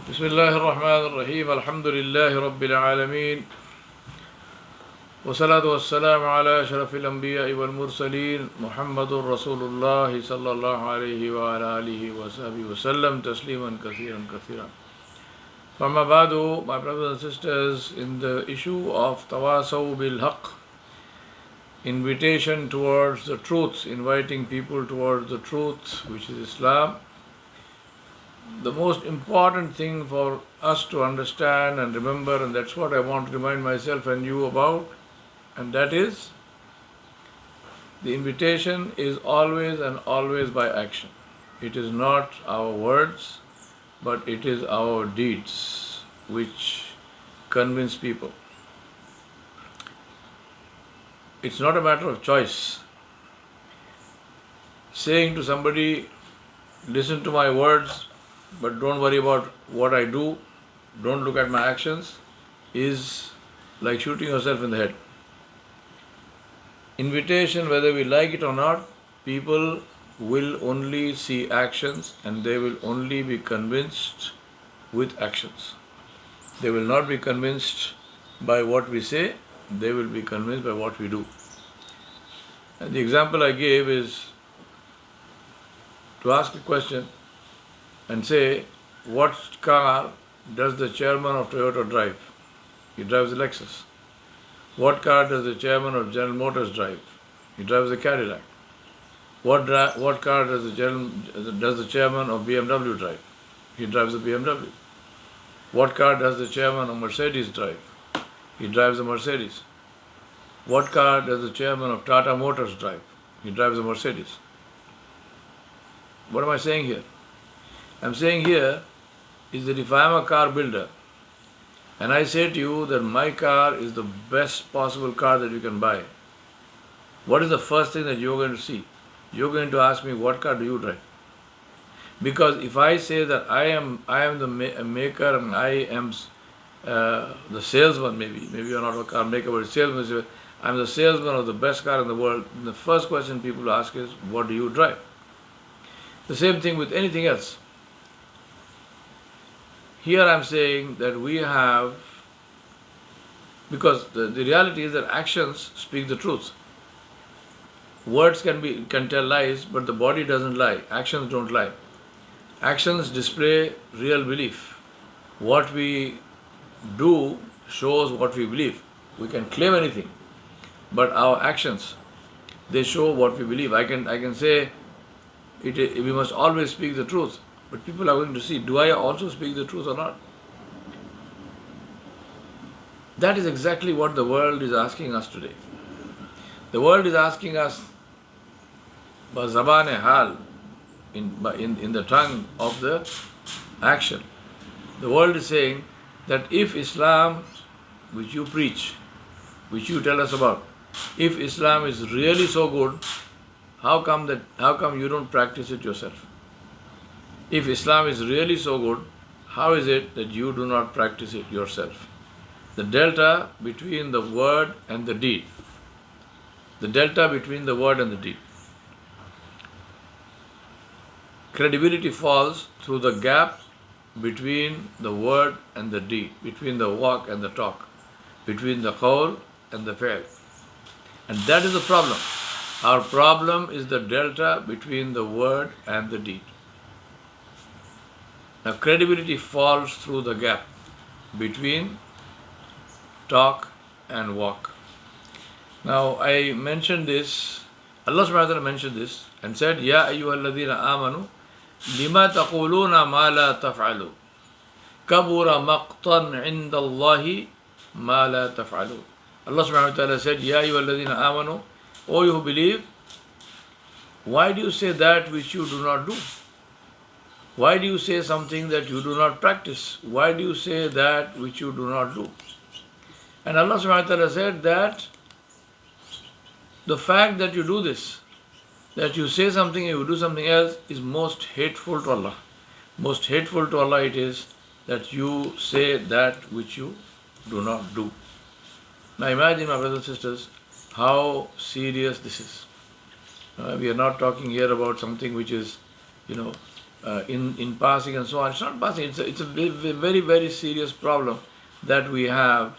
بسم الله الرحمن الرحيم الحمد لله رب العالمين والصلاة والسلام على أشرف الأنبياء والمرسلين محمد رسول الله صلى الله عليه وعلى آله وصحبه وسلم تسليما كثيرا كثيرا. فما بعد, my brothers and sisters, in the issue of tawasaw bil haqq, invitation towards the truth, inviting people towards the truth, which is Islam, the most important thing for us to understand and remember, and that's what I want to remind myself and you about, and that is the invitation is always and always by action. It is not our words, but it is our deeds which convince people. It's not a matter of choice. Saying to somebody, listen to my words, but don't worry about what I do, don't look at my actions, is like shooting yourself in the head. Invitation, whether we like it or not, people will only see actions and they will only be convinced with actions. They will not be convinced by what we say, they will be convinced by what we do. And the example I gave is to ask a question and say, what car does the chairman of Toyota drive? He drives a Lexus. What car does the chairman of General Motors drive? He drives a Cadillac. What car does the chairman of BMW drive? He drives a BMW. What car does the chairman of Mercedes drive? He drives a Mercedes. What car does the chairman of Tata Motors drive? He drives a Mercedes. What am I saying here? I'm saying here is that if I am a car builder and I say to you that my car is the best possible car that you can buy, what is the first thing that you're going to see? You're going to ask me, what car do you drive? Because if I say that I am the maker and I am the salesman, maybe you're not a car maker but a salesman, I'm the salesman of the best car in the world, the first question people ask is, what do you drive? The same thing with anything else. Here I'm saying that we have, because the reality is that actions speak the truth. Words can tell lies, but the body doesn't lie. Actions don't lie. Actions display real belief. What we do shows what we believe. We can claim anything, but our actions, they show what we believe. I can say we must always speak the truth. But people are going to see, do I also speak the truth or not? That is exactly what the world is asking us today. The world is asking us, Zabane hal, in the tongue of the action. The world is saying that if Islam, which you preach, which you tell us about, if Islam is really so good, how come you don't practice it yourself? If Islam is really so good, how is it that you do not practice it yourself? The delta between the word and the deed. The delta between the word and the deed. Credibility falls through the gap between the word and the deed, between the walk and the talk, between the qawl and the fi'l. And that is the problem. Our problem is the delta between the word and the deed. Now, credibility falls through the gap between talk and walk. Now, I mentioned this, Allah subhanahu wa ta'ala mentioned this and said, Ya ayyuhalladhina amanu, lima taquluna ma la taf'alu. Kabura maqtan indallahi ma la taf'alu. Allah subhanahu wa ta'ala said, Ya ayyuhalladhina amanu, O you who believe, why do you say that which you do not do? Why do you say something that you do not practice? Why do you say that which you do not do? And Allah subhanahu wa ta'ala said that the fact that you do this, that you say something and you do something else, is most hateful to Allah. Most hateful to Allah it is that you say that which you do not do. Now imagine, my brothers and sisters, how serious this is. We are not talking here about something which is, in passing and so on. It's not passing. It's a very, very serious problem that we have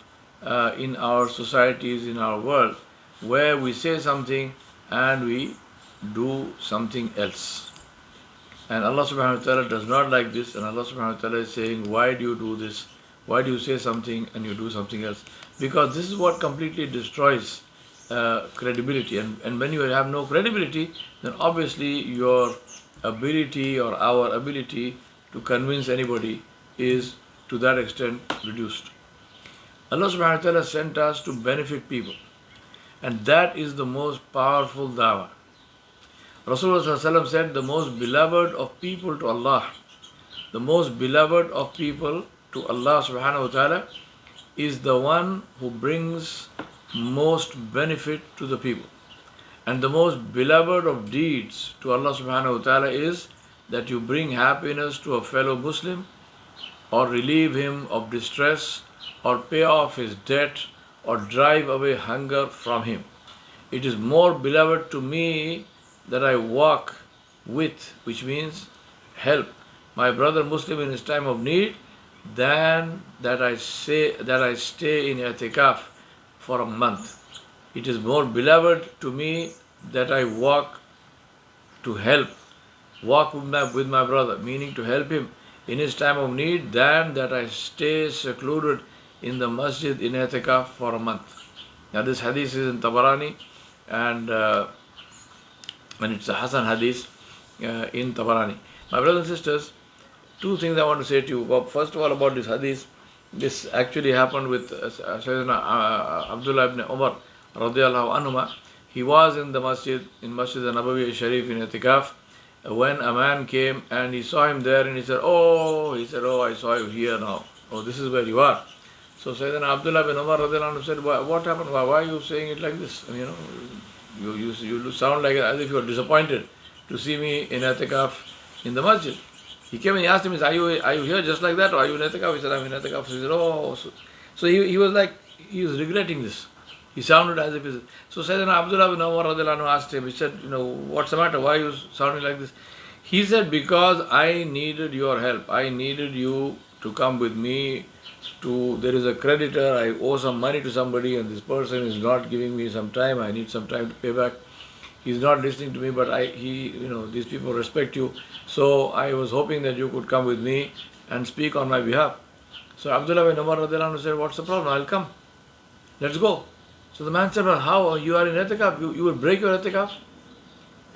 in our societies, in our world, where we say something and we do something else. And Allah subhanahu wa ta'ala does not like this, and Allah subhanahu wa ta'ala is saying, why do you do this? Why do you say something and you do something else? Because this is what completely destroys credibility. And when you have no credibility, then obviously your ability or our ability to convince anybody is to that extent reduced. Allah subhanahu wa ta'ala sent us to benefit people. And that is the most powerful dawah. Rasulullah said, the most beloved of people to Allah, the most beloved of people to Allah subhanahu wa ta'ala is the one who brings most benefit to the people. And the most beloved of deeds to Allah subhanahu wa ta'ala is that you bring happiness to a fellow Muslim, or relieve him of distress, or pay off his debt, or drive away hunger from him. It is more beloved to me that I walk with, which means help, my brother Muslim in his time of need, than that I stay in i'tikaf for a month. It is more beloved to me that I walk to help, walk with my brother, meaning to help him in his time of need, than that I stay secluded in the masjid in i'tikaf for a month. Now this hadith is in Tabarani, and it's a Hasan hadith in Tabarani. My brothers and sisters, two things I want to say to you. First of all, about this hadith, this actually happened with Sayyidina Abdullah ibn Umar radiyallahu anhuma. He was in the masjid, in Masjid al-Nabawi Sharif in i'tikaf, when a man came and he saw him there, and he said, oh, I saw you here now. Oh, this is where you are. So Sayyidina Abdullah ibn Umar radiyallahu anhu said, what happened? Why are you saying it like this? And, you sound like as if you are disappointed to see me in i'tikaf in the masjid. He came and he asked him, are you here just like that, or are you in i'tikaf? He said, I'm in i'tikaf. He said, oh. So he was like, he was regretting this. He sounded as if he said. So Sayyidina Abdullah bin Umar radiyallahu anhu asked him, he said, what's the matter? Why are you sounding like this? He said, because I needed your help. I needed you to come with me there is a creditor, I owe some money to somebody, and this person is not giving me some time. I need some time to pay back. He's not listening to me, but these people respect you. So I was hoping that you could come with me and speak on my behalf. So Abdullah bin Umar radiyallahu anhu said, what's the problem? I'll come. Let's go. So the man said, well, how? You are in i'tikaf? You will break your i'tikaf?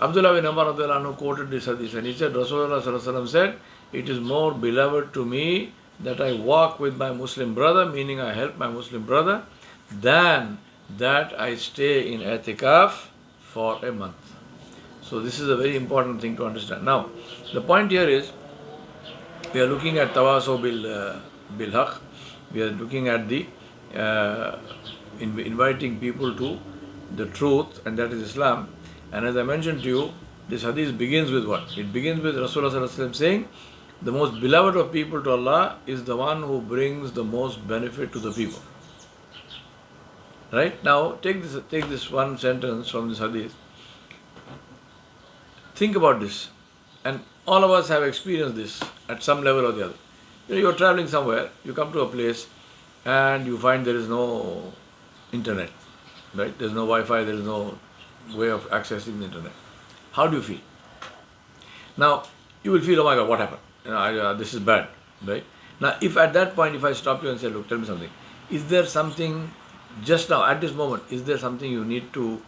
Abdullah bin Umar radiyallahu anhu quoted this hadith, and he said, Rasulullah sallallahu alaihi wasallam said, it is more beloved to me that I walk with my Muslim brother, meaning I help my Muslim brother, than that I stay in i'tikaf for a month. So this is a very important thing to understand. Now, the point here is, we are looking at tawasaw bil haq. We are looking at the inviting people to the truth, and that is Islam. And as I mentioned to you, this hadith begins with what? It begins with Rasulullah sallallahu alaihi wasallam saying, the most beloved of people to Allah is the one who brings the most benefit to the people. Right? Now, take this one sentence from this hadith. Think about this. And all of us have experienced this at some level or the other. You're traveling somewhere, you come to a place, and you find there is no internet. Right? There's no Wi-Fi, there is no way of accessing the internet. How do you feel? Now, you will feel, oh my God, what happened? This is bad, right? Now, if at that point, if I stop you and say, look, tell me something. Is there something, just now, at this moment, is there something you need to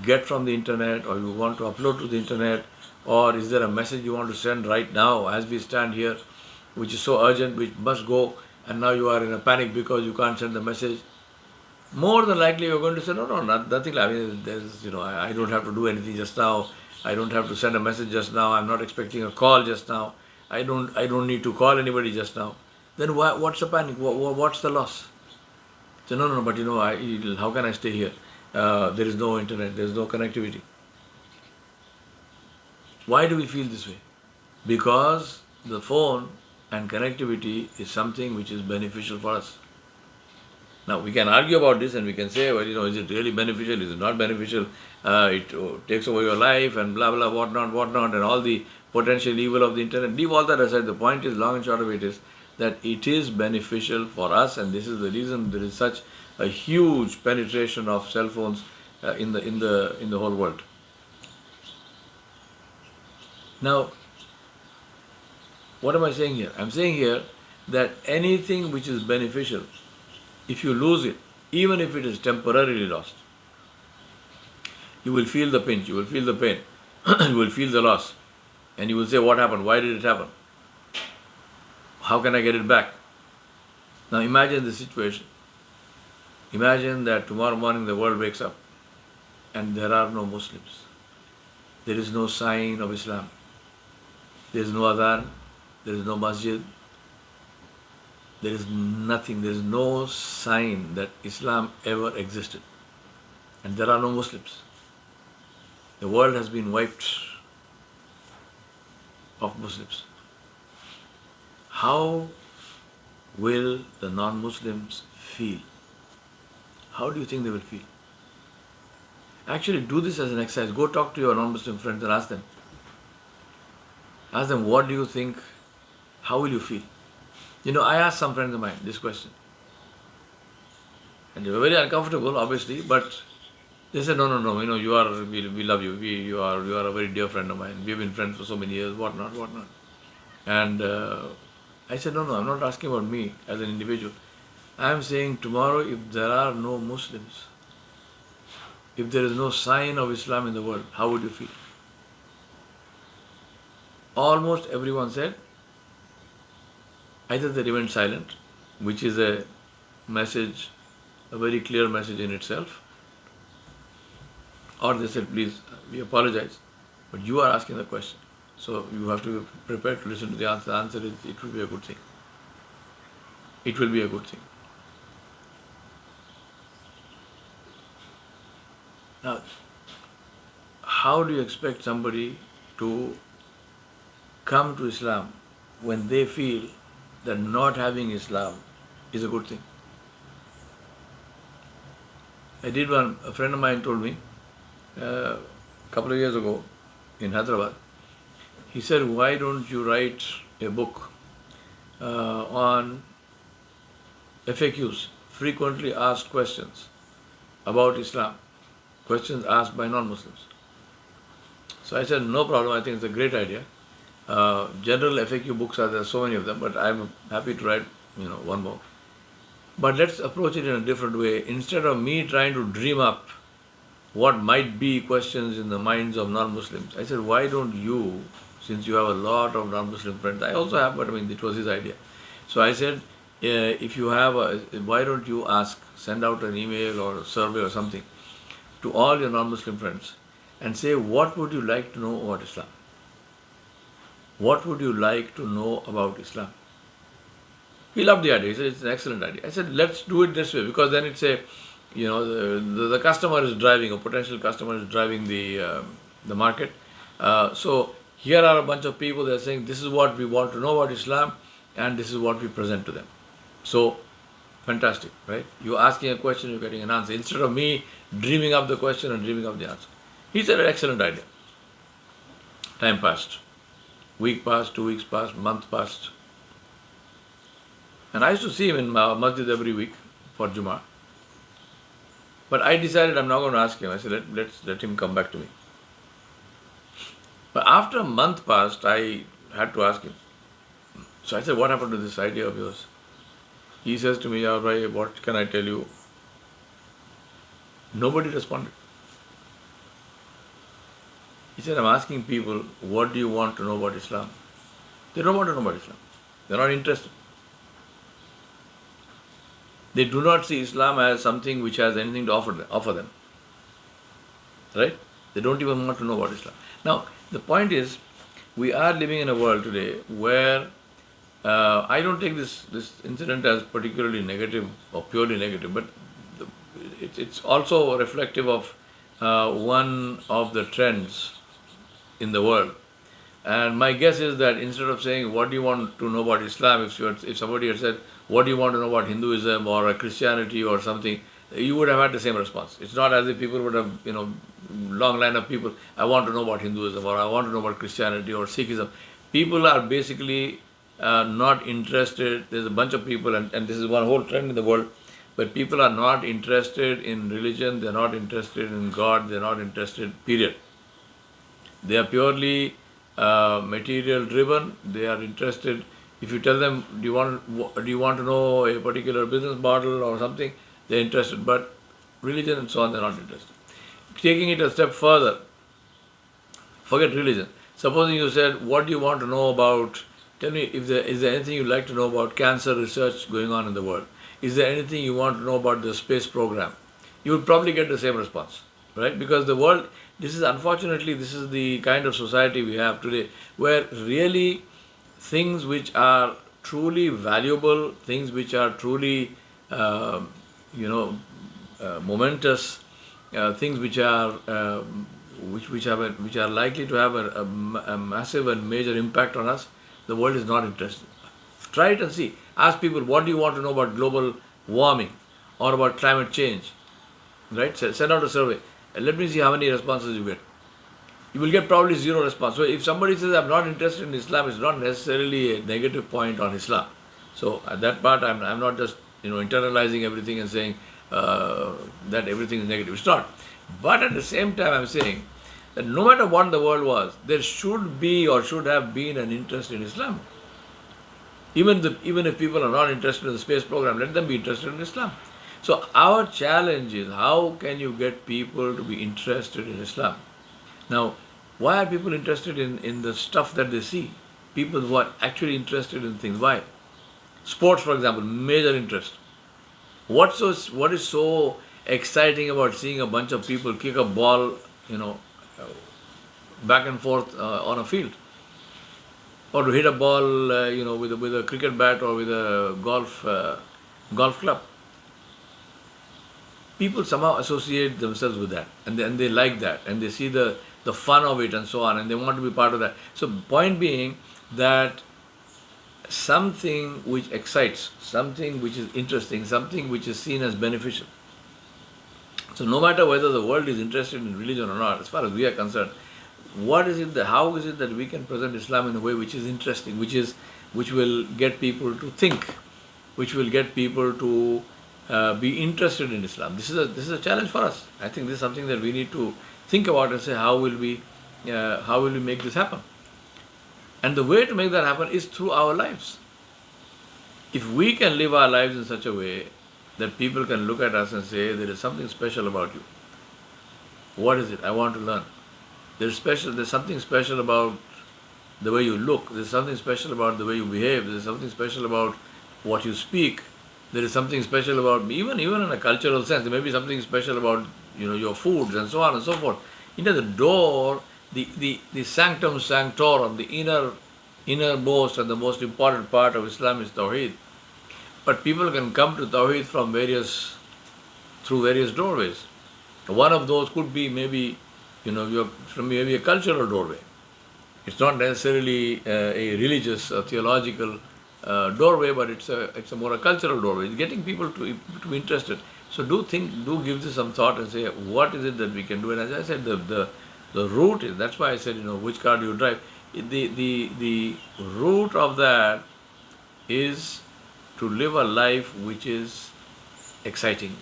get from the internet, or you want to upload to the internet, or is there a message you want to send right now as we stand here, which is so urgent, which must go, and now you are in a panic because you can't send the message? More than likely, you're going to say, no, nothing. I mean, I don't have to do anything just now. I don't have to send a message just now. I'm not expecting a call just now. I don't need to call anybody just now. Then what's the panic? What's the loss? So no, but how can I stay here? There is no internet, there is no connectivity. Why do we feel this way? Because the phone and connectivity is something which is beneficial for us. Now, we can argue about this and we can say, well, is it really beneficial? Is it not beneficial? It takes over your life and blah, blah, whatnot, and all the potential evil of the internet. Leave all that aside. The point is, long and short of it is that it is beneficial for us, and this is the reason there is such a huge penetration of cell phones in the whole world. Now, what am I saying here? I'm saying here that anything which is beneficial, if you lose it, even if it is temporarily lost, you will feel the pinch, you will feel the pain, you will feel the loss, and you will say, what happened? Why did it happen? How can I get it back? Now imagine the situation. Imagine that tomorrow morning the world wakes up and there are no Muslims. There is no sign of Islam. There is no adhan. There is no masjid. There is nothing. There is no sign that Islam ever existed. And there are no Muslims. The world has been wiped of Muslims. How will the non-Muslims feel? How do you think they will feel? Actually, do this as an exercise. Go talk to your non-Muslim friends and ask them. Ask them, what do you think? How will you feel? You know, I asked some friends of mine this question. And they were very uncomfortable, obviously, but they said, no, you know, we love you. You are a very dear friend of mine. We've been friends for so many years, whatnot. And I said, no, I'm not asking about me as an individual. I'm saying tomorrow, if there are no Muslims, if there is no sign of Islam in the world, how would you feel? Almost everyone said, either they remained silent, which is a message, a very clear message in itself, or they said, please, we apologize, but you are asking the question. So you have to be prepared to listen to the answer. The answer is, it will be a good thing. It will be a good thing. Now, how do you expect somebody to come to Islam when they feel that not having Islam is a good thing? A friend of mine told me a couple of years ago in Hyderabad, he said, why don't you write a book on FAQs, frequently asked questions about Islam, questions asked by non-Muslims. So I said, no problem, I think it's a great idea. General FAQ books there are so many of them, but I'm happy to write, one more. But let's approach it in a different way. Instead of me trying to dream up what might be questions in the minds of non-Muslims, I said, why don't you, since you have a lot of non-Muslim friends, I also have, but it was his idea. So I said, if you have why don't you send out an email or a survey or something to all your non-Muslim friends and say, what would you like to know about Islam? What would you like to know about Islam? He loved the idea. He said, it's an excellent idea. I said, let's do it this way, because then it's the customer is driving, a potential customer is driving the market. So here are a bunch of people that are saying, this is what we want to know about Islam, and this is what we present to them. So, fantastic, right? You're asking a question, you're getting an answer, instead of me dreaming up the question and dreaming up the answer. He said, an excellent idea. Time passed. Week passed, 2 weeks passed, month passed. And I used to see him in masjid every week for Jummah. But I decided I'm not going to ask him. I said, let's let him come back to me. But after a month passed, I had to ask him. So I said, what happened to this idea of yours? He says to me, Yawar Baig, what can I tell you? Nobody responded. He said, I'm asking people, what do you want to know about Islam? They don't want to know about Islam. They're not interested. They do not see Islam as something which has anything to offer them. Right? They don't even want to know about Islam. Now, the point is, we are living in a world today where I don't take this incident as particularly negative or purely negative, but it's also reflective of one of the trends in the world. And my guess is that instead of saying, what do you want to know about Islam, if somebody had said, what do you want to know about Hinduism or Christianity or something, you would have had the same response. It's not as if people would have, long line of people, I want to know about Hinduism or I want to know about Christianity or Sikhism. People are basically not interested. There's a bunch of people, and this is one whole trend in the world, but people are not interested in religion, they're not interested in God, they're not interested, period. They are purely material driven. They are interested. If you tell them, do you want to know a particular business model or something, they're interested. But religion and so on, they're not interested. Taking it a step further, forget religion. Supposing you said, what do you want to know about? Tell me, is there anything you'd like to know about cancer research going on in the world? Is there anything you want to know about the space program? You would probably get the same response, right? Because the world, unfortunately, this is the kind of society we have today, where really things which are truly valuable, things which are truly, momentous, things which are which are likely to have a massive and major impact on us, the world is not interested. Try it and see. Ask people, what do you want to know about global warming or about climate change? Right? Send out a survey. And let me see how many responses you get. You will get probably zero response. So if somebody says, I'm not interested in Islam, it's not necessarily a negative point on Islam. So at that part, I'm not just internalizing everything and saying that everything is negative. It's not. But at the same time, I'm saying that no matter what the world was, there should be or should have been an interest in Islam. Even if people are not interested in the space program, let them be interested in Islam. So our challenge is, how can you get people to be interested in Islam? Now, why are people interested in the stuff that they see? People who are actually interested in things. Why? Sports, for example, major interest. What is so exciting about seeing a bunch of people kick a ball, back and forth on a field? Or to hit a ball, with a cricket bat or with a golf club? People somehow associate themselves with that, and they like that, and they see the fun of it and so on, and they want to be part of that. So point being that something which excites, something which is interesting, something which is seen as beneficial. So no matter whether the world is interested in religion or not, as far as we are concerned, how is it that we can present Islam in a way which is interesting, which will get people to think, which will get people to be interested in Islam? This is a challenge for us. I think this is something that we need to think about and say, how will we make this happen? And the way to make that happen is through our lives. If we can live our lives in such a way that people can look at us and say, there is something special about you. What is it? I want to learn. There's something special about the way you look. There's something special about the way you behave. There's something special about what you speak. There is something special about, even in a cultural sense, there may be something special about your foods and so on and so forth. The door, the sanctum sanctorum, the innermost and the most important part of Islam is Tawheed. But people can come to Tawheed through various doorways. One of those could be maybe a cultural doorway. It's not necessarily a religious or theological doorway, but it's a more a cultural doorway. It's getting people to be interested. So do give this some thought and say, what is it that we can do? And as I said, the root is, that's why I said, which car do you drive? The root of that is to live a life which is exciting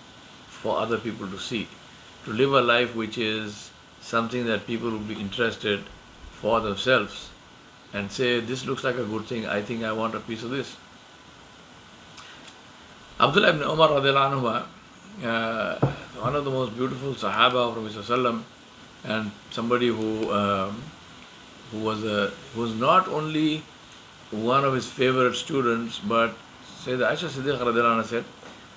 for other people to see. To live a life which is something that people will be interested for themselves and say, this looks like a good thing, I think I want a piece of this. Abdullah ibn Umar radiallahu anhu, one of the most beautiful Sahaba from Prophet, and somebody who was not only one of his favorite students, but Sayyida Aisha Siddiq radiallahu anha said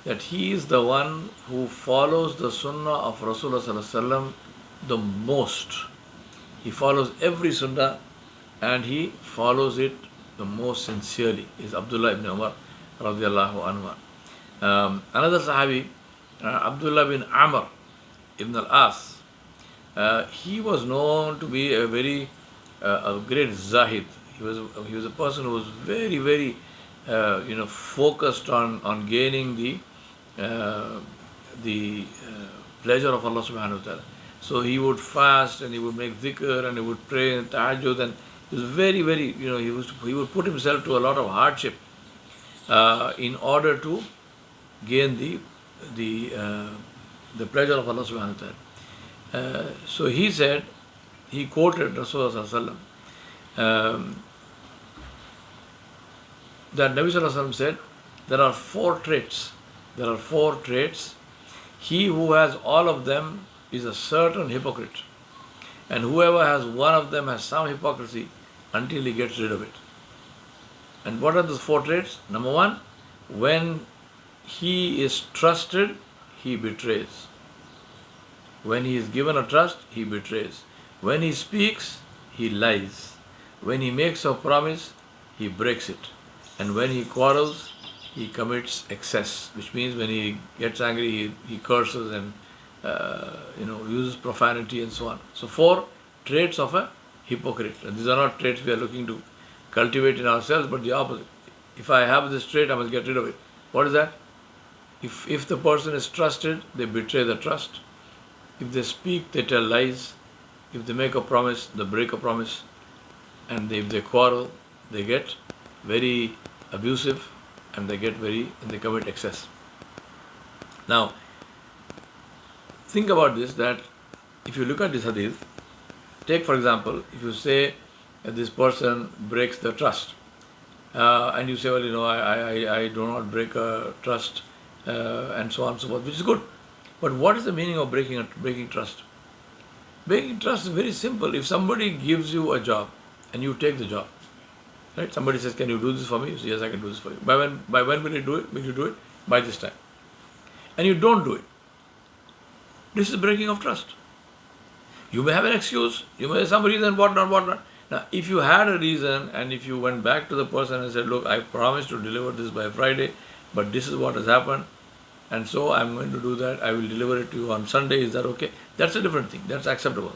that he is the one who follows the sunnah of Rasulullah sallallahu alaihi wasallam the most. He follows every sunnah and he follows it the most sincerely. Is Abdullah ibn Umar radiallahu anhu. Another Sahabi, Abdullah bin Amr ibn al-As, he was known to be a great Zahid. He was a person who was very, very focused on gaining the pleasure of Allah subhanahu wa ta'ala. So he would fast and he would make dhikr and he would pray and tahajjud, and he was very, very, he would put himself to a lot of hardship in order to gain the pleasure of Allah subhanahu wa ta'ala. So he said, he quoted Rasulullah sallallahu alaihi wasallam, that Nabi sallallahu alaihi wasallam said, there are four traits. There are four traits. He who has all of them is a certain hypocrite. And whoever has one of them has some hypocrisy until he gets rid of it. And what are those four traits? Number one, when he is trusted, he betrays. When he is given a trust, he betrays. When he speaks, he lies. When he makes a promise, he breaks it. And when he quarrels, he commits excess, which means when he gets angry, he curses and uses profanity and so on. So four traits of a hypocrite. And these are not traits we are looking to cultivate in ourselves, but the opposite. If I have this trait, I must get rid of it. What is that? If the person is trusted, they betray the trust. If they speak, they tell lies. If they make a promise, they break a promise. And if they quarrel, they get very abusive, and they commit excess. Now, think about this, that if you look at this hadith, take for example, if you say that this person breaks the trust, and you say, well, I do not break a trust, and so on and so forth, which is good. But what is the meaning of breaking trust? Breaking trust is very simple. If somebody gives you a job and you take the job, right? Somebody says, can you do this for me? You say, yes, I can do this for you. By when will you do it? Will you do it? By this time. And you don't do it. This is breaking of trust. You may have an excuse. You may have some reason, whatnot. Now, if you had a reason and if you went back to the person and said, look, I promised to deliver this by Friday, but this is what has happened, and so I'm going to do that. I will deliver it to you on Sunday. Is that okay? That's a different thing. That's acceptable.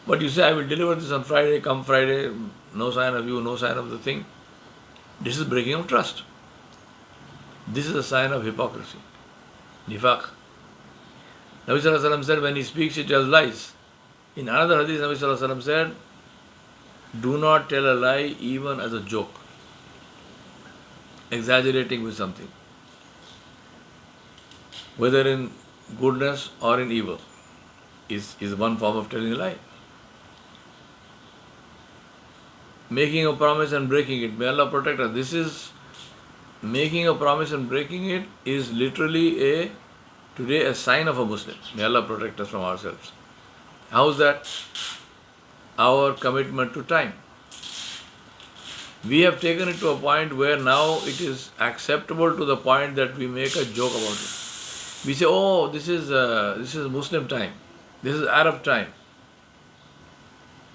But you say, I will deliver this on Friday, come Friday, no sign of you, no sign of the thing. This is breaking of trust. This is a sign of hypocrisy. Nifaq. Nabi sallallahu alaihi wasallam said, when he speaks, he tells lies. In another hadith, Nabi sallallahu alaihi wasallam said, do not tell a lie even as a joke. Exaggerating with something. Whether in goodness or in evil is one form of telling a lie. Making a promise and breaking it. May Allah protect us. This is, making a promise and breaking it is literally today a sign of a Muslim. May Allah protect us from ourselves. How is that? Our commitment to time. We have taken it to a point where now it is acceptable to the point that we make a joke about it. We say, oh, this is Muslim time. This is Arab time.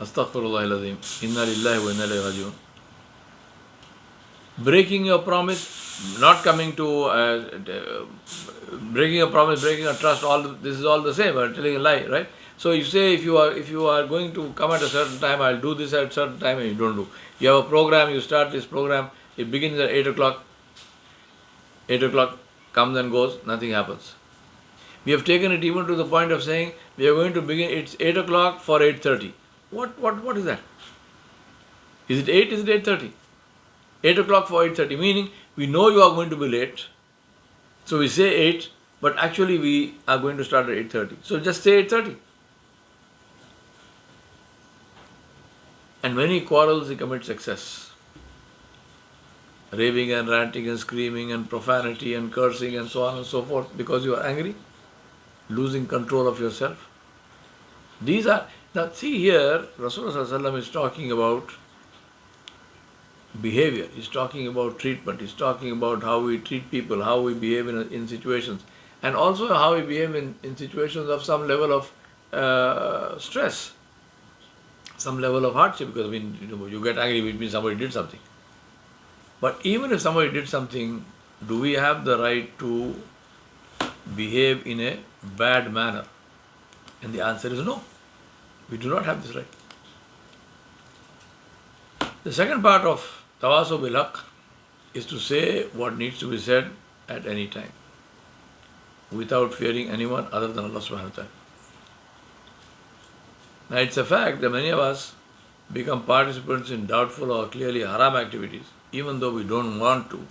Astaghfirullah al-Azim. Inna lillahi wa inna ilayhi raji'un. Breaking your promise, not coming to breaking a promise, breaking a trust, this is all the same, telling a lie, right? So you say, if you are going to come at a certain time, I'll do this at a certain time, and you don't do. You have a program, you start this program, it begins at 8 o'clock. 8 o'clock comes and goes, nothing happens. We have taken it even to the point of saying, we are going to begin, it's 8 o'clock for 8:30. What is that? Is it 8? Is it 8:30? 8 o'clock for 8:30, meaning we know you are going to be late. So we say 8, but actually we are going to start at 8:30. So just say 8:30. And when he quarrels, he commits excess. Raving and ranting and screaming and profanity and cursing and so on and so forth because you are angry, losing control of yourself. These are, now see here, Rasulullah is talking about behavior, he's talking about treatment, he's talking about how we treat people, how we behave in situations, and also how we behave in situations of some level of stress, some level of hardship, because you get angry, which means somebody did something. But even if somebody did something, do we have the right to behave in a bad manner? And the answer is no. We do not have this right. The second part of Tawasaw bil Haqq is to say what needs to be said at any time. without fearing anyone other than Allah subhanahu wa ta'ala. Now it's a fact that many of us become participants in doubtful or clearly haram activities, even though we don't want to,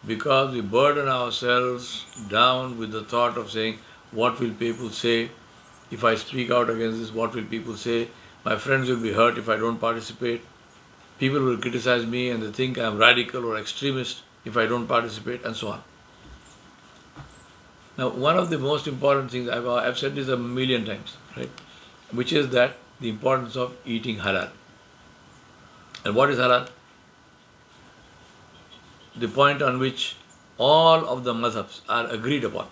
because we burden ourselves down with the thought of saying, what will people say if I speak out against this? What will people say? My friends will be hurt if I don't participate. People will criticize me and they think I'm radical or extremist if I don't participate, and so on. Now, one of the most important things, I've said this a million times, right? Which is that the importance of eating halal. And what is halal? The point on which all of the madhabs are agreed upon,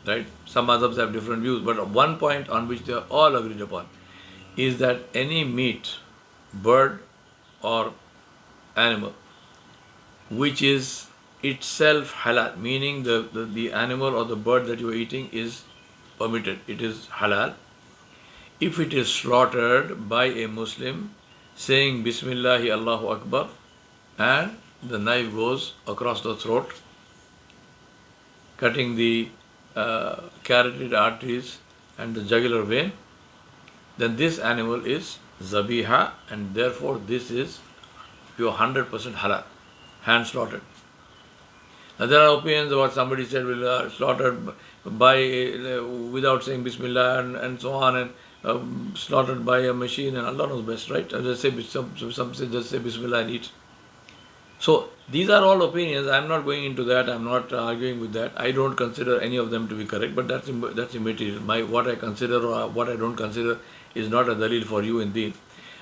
right? Some madhabs have different views, but one point on which they are all agreed upon is that any meat, bird or animal, which is itself halal, meaning the animal or the bird that you are eating is permitted, it is halal, if it is slaughtered by a Muslim saying Bismillahi Allahu Akbar and the knife goes across the throat, cutting the carotid arteries and the jugular vein, then this animal is zabiha, and therefore this is pure 100% halal, hand slaughtered. Now there are opinions about somebody said slaughtered by without saying Bismillah and so on, and slaughtered by a machine, and Allah knows best, right? And just say some say just say Bismillah and eat. So these are all opinions. I am not going into that. I am not arguing with that. I don't consider any of them to be correct, but that's immaterial. What I consider or what I don't consider is not a dalil for you in deen.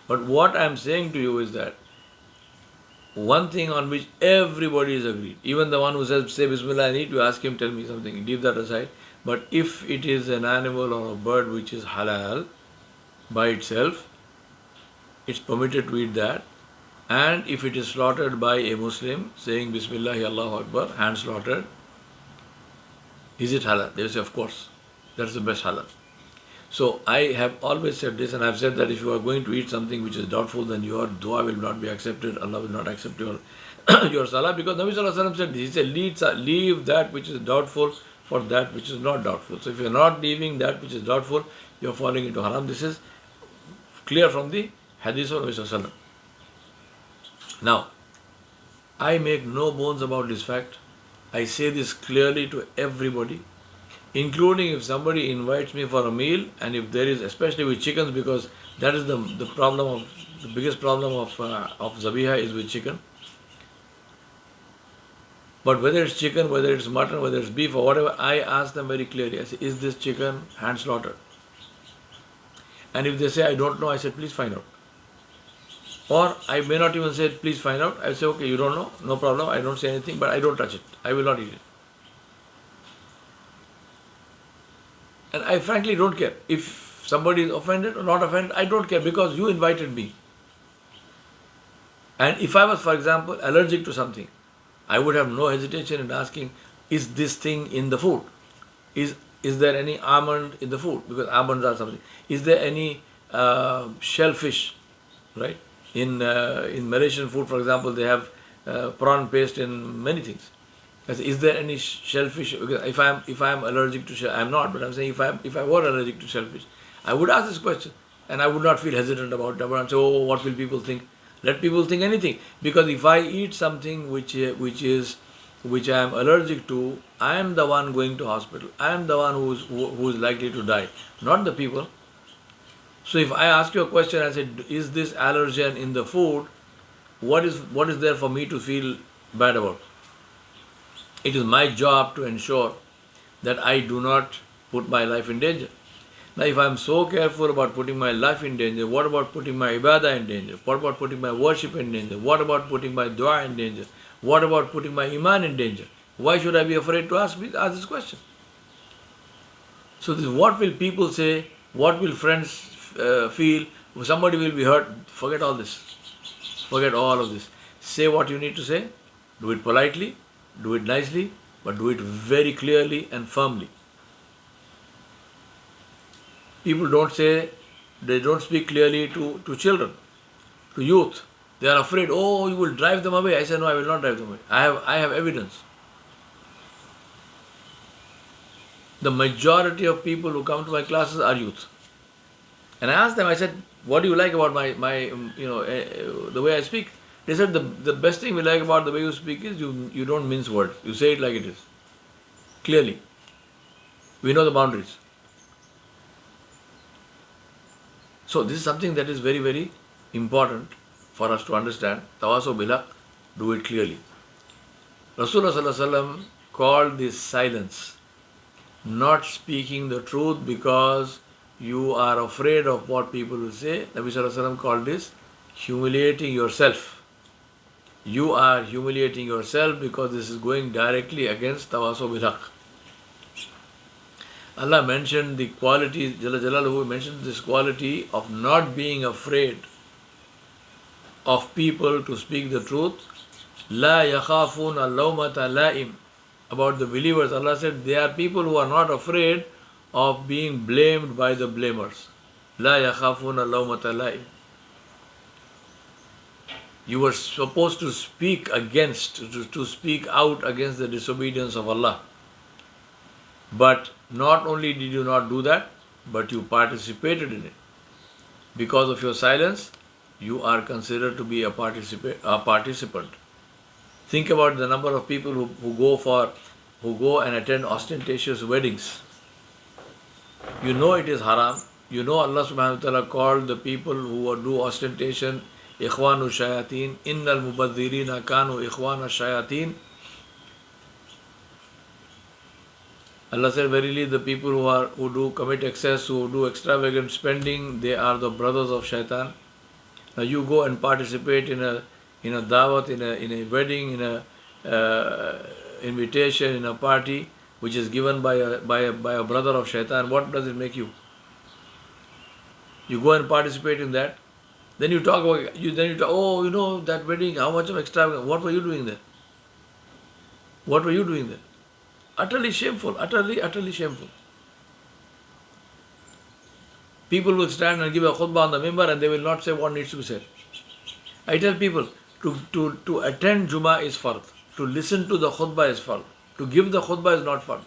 But what I am saying to you is that one thing on which everybody is agreed, even the one who says say Bismillah and eat, you ask him, tell me something, leave that aside. But if it is an animal or a bird which is halal by itself, it's permitted to eat that. And if it is slaughtered by a Muslim saying Bismillah Allahu Akbar, hand slaughtered, is it halal? They will say, of course, that's the best halal. So I have always said this, and I have said that if you are going to eat something which is doubtful, then your dua will not be accepted, Allah will not accept your your salah, because Nabi Sallallahu Alaihi Wasallam said this, he said leave that which is doubtful for that which is not doubtful. So if you are not leaving that which is doubtful, you are falling into haram. This is clear from the hadith of Nabi Sallallahu Alaihi Wasallam. Now, I make no bones about this fact. I say this clearly to everybody, including if somebody invites me for a meal, and if there is, especially with chickens, because that is the biggest problem of zabiha is with chicken. But whether it's chicken, whether it's mutton, whether it's beef or whatever, I ask them very clearly. I say, is this chicken hand slaughtered? And if they say, I don't know, I said, please find out. Or I may not even say, please find out. I say, okay, you don't know, no problem, I don't say anything, but I don't touch it. I will not eat it. And I frankly don't care. If somebody is offended or not offended, I don't care, because you invited me. And if I was, for example, allergic to something, I would have no hesitation in asking, is this thing in the food? Is there any almond in the food? Because almonds are something. Is there any shellfish, right? In Malaysian food, for example, they have prawn paste in many things. I say, is there any shellfish? Because if I am allergic to shell, I am not, but I am saying if I were allergic to shellfish, I would ask this question, and I would not feel hesitant about it. I would say, oh, what will people think? Let people think anything, because if I eat something which I am allergic to, I am the one going to hospital. I am the one who is likely to die, not the people. So if I ask you a question, I said, is this allergen in the food? What is there for me to feel bad about? It is my job to ensure that I do not put my life in danger. Now, if I am so careful about putting my life in danger, what about putting my ibadah in danger? What about putting my worship in danger? What about putting my dua in danger? What about putting my iman in danger? Why should I be afraid to ask this question? So this, what will people say? What will friends feel? Somebody will be hurt. Forget all this. Forget all of this. Say what you need to say. Do it politely. Do it nicely. But do it very clearly and firmly. People don't speak clearly to children, to youth. They are afraid, oh, you will drive them away. I say, no, I will not drive them away. I have evidence. The majority of people who come to my classes are youth. And I asked them, I said, what do you like about the way I speak? They said, the best thing we like about the way you speak is you don't mince words. You say it like it is. Clearly. We know the boundaries. So this is something that is very, very important for us to understand. Tawasaw bil haq, do it clearly. Rasulullah sallallahu alaihi wasallam called this silence, not speaking the truth because you are afraid of what people will say. Nabi sallallahu alaihi wasallam called this humiliating yourself. You are humiliating yourself because this is going directly against Tawasaw bil haq. Allah mentioned the quality, Jalla Jalaluhu mentioned this quality of not being afraid of people to speak the truth. La yakhafuna lawmata la'im. About the believers, Allah said, they are people who are not afraid of being blamed by the blamers. La yakhafuna lawmata la'im. You were supposed to speak against, to speak out against the disobedience of Allah. But not only did you not do that, but you participated in it. Because of your silence, you are considered to be a participant. Think about the number of people who go and attend ostentatious weddings. You know it is haram. You know Allah subhanahu wa ta'ala called the people who do ostentation ikhwanu shayateen. Innal mubadhirina kanu ikhwana shayateen. Allah said, verily the people who commit excess, who do extravagant spending, they are the brothers of shaitan. Now you go and participate in a dawat, in a wedding, in a invitation, in a party which is given by a brother of shaitan. What does it make you? You go and participate in that. Then you talk about oh, that wedding, how much of extravagance. What were you doing there? What were you doing there? Utterly shameful, utterly shameful. People will stand and give a khutbah on the mimbar and they will not say what needs to be said. I tell people, to attend Jummah is fard. To listen to the khutbah is fard. To give the khutbah is not fard.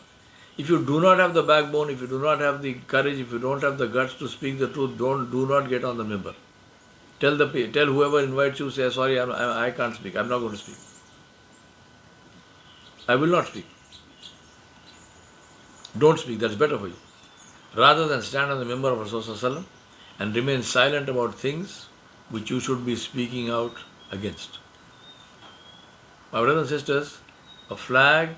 If you do not have the backbone, if you do not have the courage, if you don't have the guts to speak the truth, do not get on the mimbar. Tell whoever invites you, say, sorry, I can't speak. I'm not going to speak. I will not speak. Don't speak, that's better for you. Rather than stand on the mimbar of Rasulullah and remain silent about things which you should be speaking out against. My brothers and sisters, a flag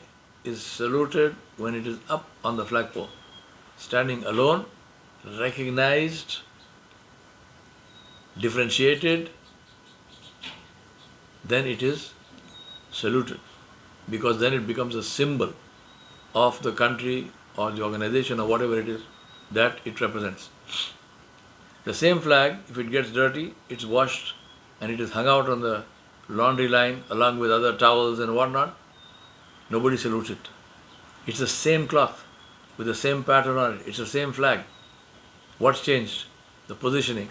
is saluted when it is up on the flagpole. Standing alone, recognized, differentiated, then it is saluted. Because then it becomes a symbol of the country or the organization or whatever it is that it represents. The same flag, if it gets dirty, it's washed and it is hung out on the laundry line along with other towels and whatnot. Nobody salutes it. It's the same cloth with the same pattern on it. It's the same flag. What's changed? The positioning.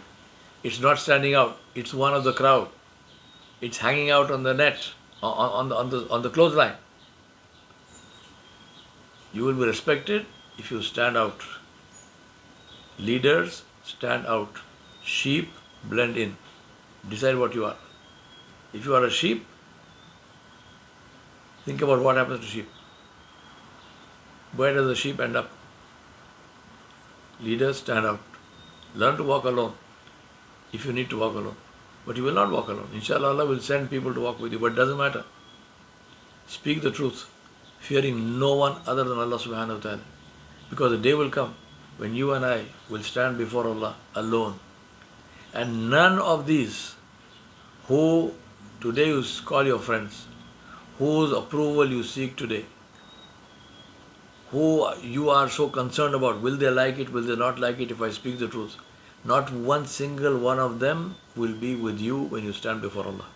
It's not standing out. It's one of the crowd. It's hanging out on the net, on the clothesline. You will be respected if you stand out. Leaders stand out. Sheep blend in. Decide what you are. If you are a sheep, think about what happens to sheep. Where does the sheep end up? Leaders stand out. Learn to walk alone if you need to walk alone. But you will not walk alone. Inshallah, Allah will send people to walk with you, but it doesn't matter. Speak the truth, fearing no one other than Allah subhanahu wa ta'ala. Because the day will come when you and I will stand before Allah alone. And none of these who today you call your friends, whose approval you seek today, who you are so concerned about, will they like it, will they not like it if I speak the truth? Not one single one of them will be with you when you stand before Allah.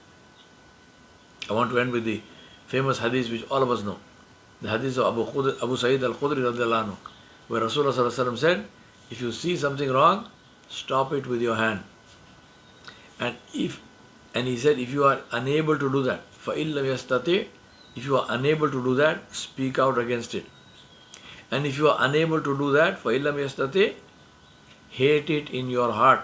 I want to end with the famous hadith which all of us know. The hadith of Abu Sa'id al-Khudri radiallahu anhu, where Rasulullah sallallahu alaihi wasallam said, if you see something wrong, stop it with your hand. And he said, if you are unable to do that, فَإِلَّمْ يَسْتَطِعْ, if you are unable to do that, speak out against it. And if you are unable to do that, فَإِلَّمْ يَسْتَطِعْ, hate it in your heart.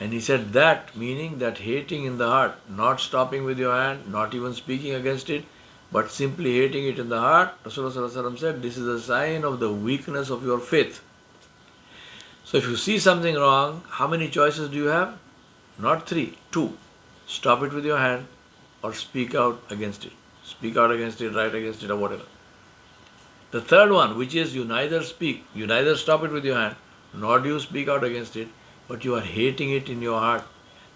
And he said that, meaning that hating in the heart, not stopping with your hand, not even speaking against it, but simply hating it in the heart. Rasulullah said, this is a sign of the weakness of your faith. So if you see something wrong, how many choices do you have? Not 3, 2. Stop it with your hand or speak out against it. Speak out against it, write against it, or whatever. The third one, which is you neither stop it with your hand, nor do you speak out against it, but you are hating it in your heart.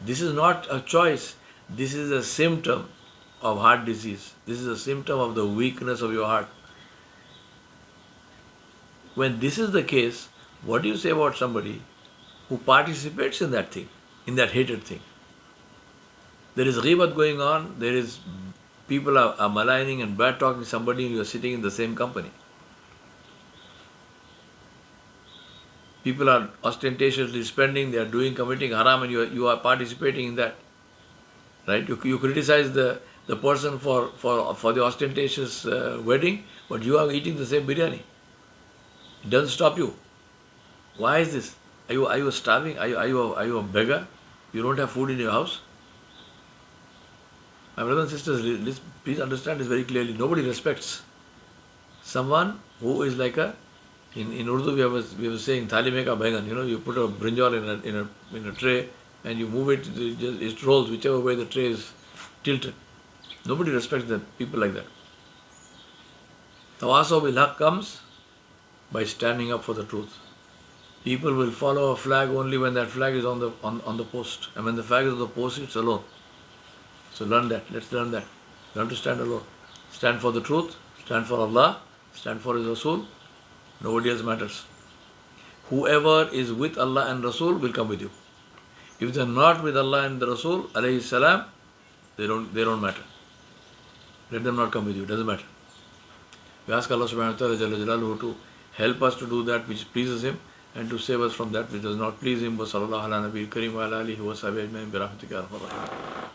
This is not a choice. This is a symptom of heart disease. This is a symptom of the weakness of your heart. When this is the case, what do you say about somebody who participates in that thing, in that hated thing? There is ghibat going on, there is people are maligning and bad talking somebody, and you are sitting in the same company. People are ostentatiously spending, they are committing haram, and you are participating in that. Right? You criticize the person for the ostentatious wedding, but you are eating the same biryani. It doesn't stop you. Why is this? Are you starving? Are you a beggar? You don't have food in your house? My brothers and sisters, please understand this very clearly. Nobody respects someone who is like in Urdu we were saying thali mein ka baigan. You put a brinjal in a tray and you move it, it rolls whichever way the tray is tilted. Nobody respects people like that. Tawasaw bil haq comes by standing up for the truth. People will follow a flag only when that flag is on the post, and when the flag is on the post, it's alone. So learn that. Let's learn that. Learn to stand alone. Stand for the truth. Stand for Allah. Stand for His Rasul. Nobody else matters. Whoever is with Allah and Rasul will come with you. If they are not with Allah and the Rasul, alayhi salam, they don't matter. Let them not come with you. It doesn't matter. We ask Allah subhanahu wa ta'ala Jalla Jalaluhu to help us to do that which pleases Him and to save us from that which does not please Him. Wa sallallahu ala nabiyil kareem wa ala alihi wa sahbihi ajma'in bi rahmatika ya arhamar rahimin.